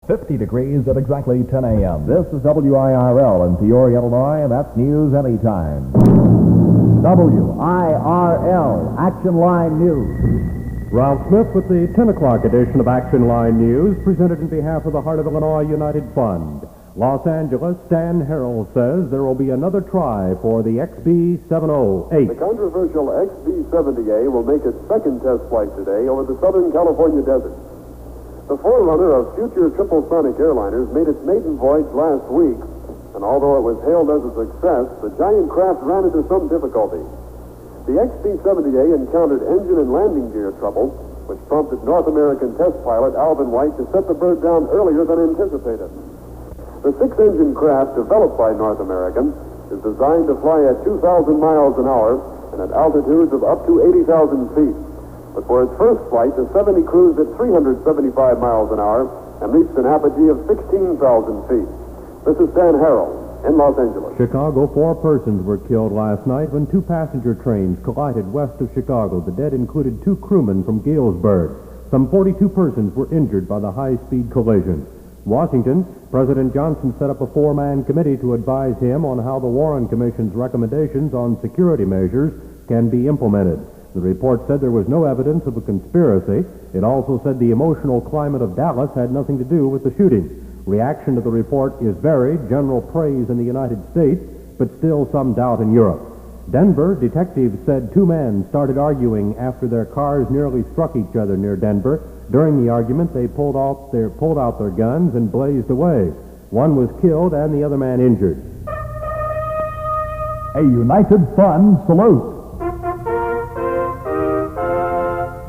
50 degrees at exactly 10 a.m. This is WIRL in Peoria, Illinois, and that's news anytime. WIRL, Action Line News. Ralph Smith with the 10 o'clock edition of Action Line News, presented in behalf of the Heart of Illinois United Fund. Los Angeles, Stan Harrell says there will be another try for the XB-708. The controversial XB-70A will make its second test flight today over the Southern California desert. The forerunner of future triple-sonic airliners made its maiden voyage last week, and although it was hailed as a success, the giant craft ran into some difficulty. The XB-70A encountered engine and landing gear trouble, which prompted North American test pilot Alvin White to set the bird down earlier than anticipated. The six-engine craft, developed by North American, is designed to fly at 2,000 miles an hour and at altitudes of up to 80,000 feet. But for its first flight, the 70 cruised at 375 miles an hour and reached an apogee of 16,000 feet. This is Stan Harrell in Los Angeles. Chicago, 4 persons were killed last night when 2 passenger trains collided west of Chicago. The dead included 2 crewmen from Galesburg. Some 42 persons were injured by the high-speed collision. Washington, President Johnson set up a 4-man committee to advise him on how the Warren Commission's recommendations on security measures can be implemented. The report said there was no evidence of a conspiracy. It also said the emotional climate of Dallas had nothing to do with the shooting. Reaction to the report is varied, general praise in the United States, but still some doubt in Europe. Denver, detectives said 2 men started arguing after their cars nearly struck each other near Denver. During the argument, they pulled out their guns and blazed away. One was killed and the other man injured. A United Fund salute.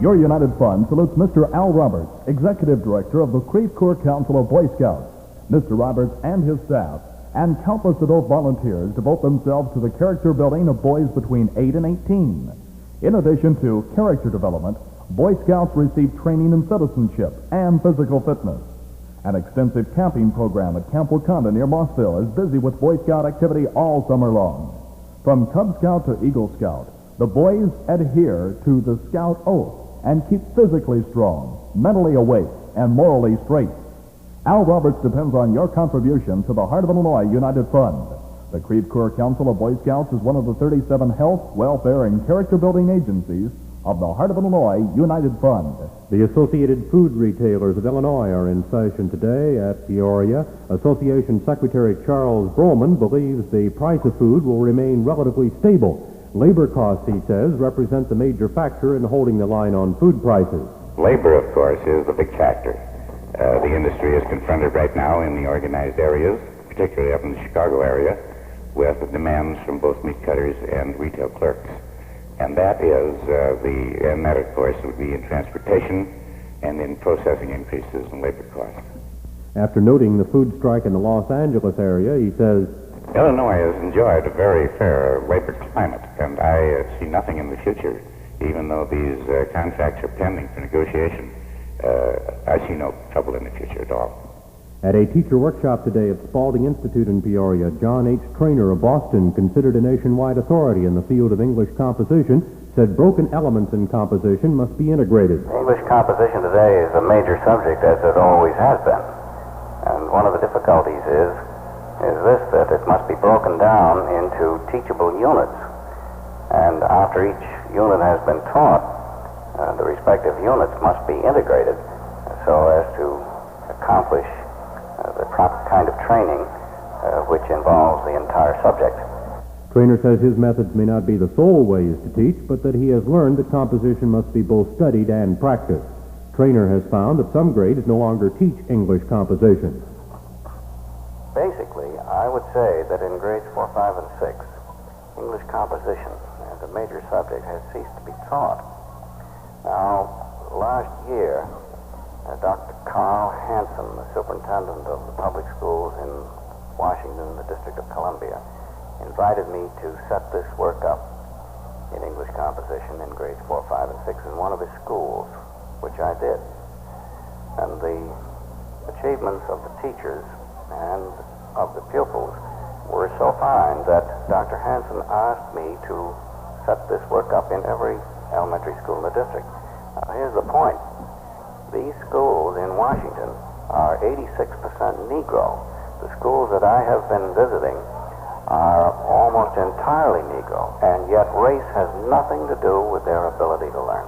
Your United Fund salutes Mr. Al Roberts, Executive Director of the Creve Coeur Council of Boy Scouts. Mr. Roberts and his staff and countless adult volunteers devote themselves to the character building of boys between 8 and 18. In addition to character development, Boy Scouts receive training in citizenship and physical fitness. An extensive camping program at Camp Wakanda near Mossville is busy with Boy Scout activity all summer long. From Cub Scout to Eagle Scout, the boys adhere to the Scout Oath and keep physically strong, mentally awake, and morally straight. Al Roberts depends on your contribution to the Heart of Illinois United Fund. The Creve Coeur Council of Boy Scouts is one of the 37 health, welfare, and character-building agencies of the Heart of Illinois United Fund. The Associated Food Retailers of Illinois are in session today at Peoria. Association Secretary Charles Broman believes the price of food will remain relatively stable. Labor costs, he says, represent the major factor in holding the line on food prices. Labor, of course, is the big factor. The industry is confronted right now in the organized areas, particularly up in the Chicago area, with demands from both meat cutters and retail clerks. And that of course, would be in transportation and in processing increases in labor costs. After noting the food strike in the Los Angeles area, he says, Illinois has enjoyed a very fair labor climate, and I see nothing in the future, even though these contracts are pending for negotiation. I see no trouble in the future at all. At a teacher workshop today at Spalding Institute in Peoria, John H. Trainer of Boston, considered a nationwide authority in the field of English composition, said broken elements in composition must be integrated. English composition today is a major subject, as it always has been. And one of the difficulties is this, that it must be broken down into teachable units. And after each unit has been taught, the respective units must be integrated so as to accomplish the proper kind of training which involves the entire subject. Trainer says his methods may not be the sole ways to teach, but that he has learned that composition must be both studied and practiced. Trainer has found that some grades no longer teach English composition. Basically, I would say that in grades 4, 5, and 6, English composition as a major subject has ceased to be taught. Now, last year, Dr. Carl Hansen, the superintendent of the public schools in Washington, the District of Columbia, invited me to set this work up in English composition in grades 4, 5, and 6 in one of his schools, which I did. And the achievements of the teachers and of the pupils were so fine that Dr. Hansen asked me to set this work up in every elementary school in the district. Now, here's the point. These schools in Washington are 86% Negro. The schools that I have been visiting are almost entirely Negro, and yet race has nothing to do with their ability to learn.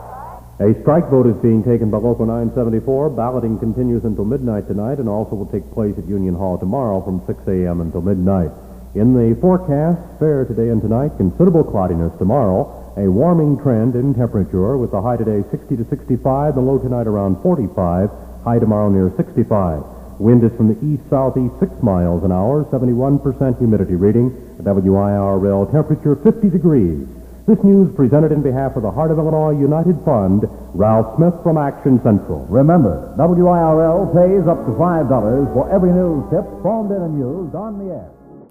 A strike vote is being taken by Local 974. Balloting continues until midnight tonight and also will take place at Union Hall tomorrow from 6 a.m. until midnight. In the forecast, fair today and tonight, considerable cloudiness tomorrow, a warming trend in temperature with the high today 60 to 65, the low tonight around 45, high tomorrow near 65. Wind is from the east-southeast 6 miles an hour, 71% humidity reading, WIRL temperature 50 degrees. This news presented in behalf of the Heart of Illinois United Fund, Ralph Smith from Action Central. Remember, WIRL pays up to $5 for every news tip phoned in and used on the air.